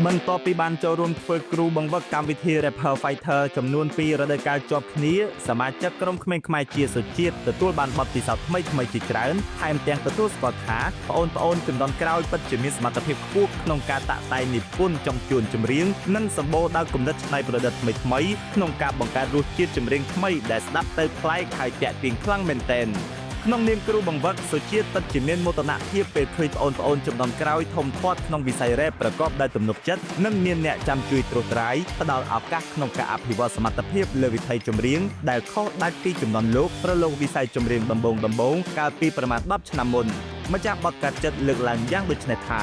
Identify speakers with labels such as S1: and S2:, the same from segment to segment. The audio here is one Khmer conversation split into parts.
S1: មិនតបពីបានចូលរួមធ្វើគ្រូបង្វឹកកម្មវិធី Rapper Fighter ចំនួន2រដូវកាលជាប់គ្នាសមាជិកក្រុមក្មេងខ្មែរជាសុជាតិទទួលបានបទពិសោធន៍ថ្មីៗជាច្រើនថែមទាំងទទួលស្គាល់ថាបងប្អូនជំនាន់ក្រោយពិតជាមានសមត្ថភាពខ្ពស់ក្នុងការតាក់តែងនិពន្ធចង់ជួនចម្រៀងនិងសម្បូរដោយគំនិតច្នៃប្រឌិតថ្មីៗក្នុងការបង្កើតរសជាតិចម្រៀងថ្មីដែលស្ដាប់ទៅប្លែកហើយទាក់ទាញខ្លាំងមែនទែនក្នុងនាមគ្រូបង្វឹកសុជាតិពិតជាមានមោទនភាពពេលឃើញបងប្អូនជំនាន់ក្រោយធំធាត់ក្នុងវិស័យរ៉េបប្រកបដោយទំនុកចិត្តនិងមានអ្នកចាំជួយត្រួសត្រាយផ្ដល់ឱកាសក្នុងការអភិវឌ្ឍសមត្ថភាពលើវិថីចម្រៀងដែលខុសដាច់ពីជំនាន់លោកប្រឡូកវិស័យចម្រៀងដំបូងកាលពីប្រមាណ10ឆ្នាំមុនម្ចាស់បទកាត់ចិត្តលើកឡើងយ៉ាងដូចនេះថា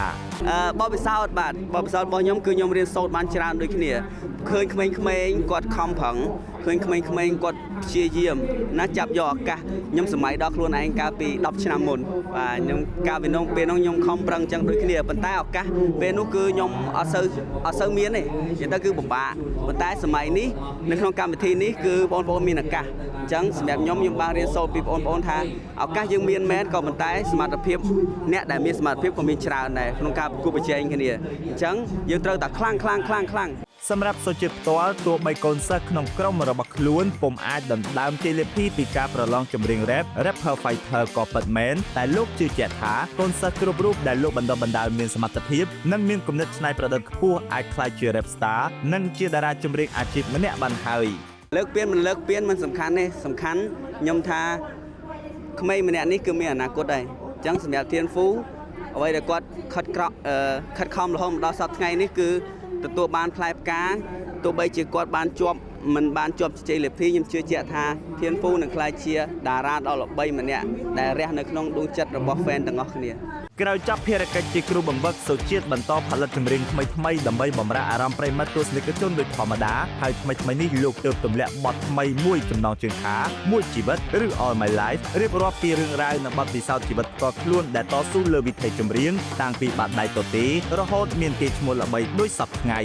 S2: បបពិសោធន៍បាទបបពិសោធន៍របស់ខ្ញុំគឺខ្ញុំរៀនសូត្របានច្រើនដូចគ្នាឃើញក្មេងៗគាត់ខំប្រឹងឃើញក្មេងៗគាត់ព្យាយាមណាចាប់យកឱកាសខ្ញុំសម័យដល់ខ្លួនឯងកាលពី10ឆ្នាំមុនបាទខ្ញុំកាលពីនោះពេលនោះខ្ញុំខំប្រឹងចឹងដូចគ្នាប៉ុន្តែឱកាសពេលនោះគឺខ្ញុំអត់សូវមានទេនិយាយទៅគឺពិបាកប៉ុន្តែសម័យនេះនៅក្នុងកម្មវិធីនេះគឺបងប្អូនមានឱកាសអញ្ចឹងសម្រាប់ខ្ញុំបានរៀនសូត្រពីបងប្អូនថាឱកាសយើងមានមែនក៏ប៉ុន្តែសមត្ថភាពអ្នកដែលមានសមត្ថភាពក៏មានច្រើនដែរក្នុងការប្រកួតប្រជែងគ្នាអញ្ចឹងយើងត្រូវតែខ្លាំង
S1: សម្រាប់សុជាតិផ្ទាល់ទោះបីកូនសិស្សក្នុងក្រុមរបស់ខ្លួនពុំអាចដណ្ដើមជ័យលាភីពីការប្រឡងចម្រៀង Rapper Fighter ក៏ពិតមែនតែលោកជឿជាក់ថាកូនសិស្សគ្រប់រូបដែលលោកបណ្ដុះបណ្ដាលមានសមត្ថភាពនិងមានគំនិតច្នៃប្រឌិតខ្ពស់អាចក្លាយជា Rap Star និងជាតារាចម្រៀងអាជីពម្នាក់បានហើយ
S2: លើកពានមិនលើកពានមិនសំខាន់ទេសំខាន់ខ្ញុំថាក្មេងម្នាក់នេះគឺមានអនាគតដែរអញ្ចឹងសម្រាប់ធានហ្វូអ្វីដែលគាត់ខិតខំរហូតដល់សប្តាហ៍ថ្ងៃនេះគឺទទួលបានផ្លែផ្កាទោះបីជាគាត់មិនបានជាប់ជ័យលាភីខ្ញុំជឿជាក់ថាធានហ្វូនឹងក្លាយជាតារាដ៏ល្បីម្នាក់ដែលរះនៅក្នុងដួងចិត្តរបស់ fan ទាំងអស់គ្នា
S1: ក្រោយចាប់ភារកិច្ចជាគ្រូបង្វឹកសុជាតិបន្តផលិតចម្រៀងថ្មីៗដើម្បីបម្រើអារម្មណ៍ប្រិយមិត្តទស្សនិកជនដូចធម្មតាហើយថ្មីៗនេះលោកទើបទម្លាក់បទថ្មីមួយចំណងជើងថាមួយជីវិតឬ All My Life រៀបរាប់ពីរឿងរ៉ាវនិងបទពិសោធន៍ជីវិតផ្ទាល់ខ្លួនដែលតស៊ូលើវិថីចម្រៀងតាំងពីបាត់ដៃទទេរហូតមានគេឈ្មោះល្បីដូចសពថ្ងៃ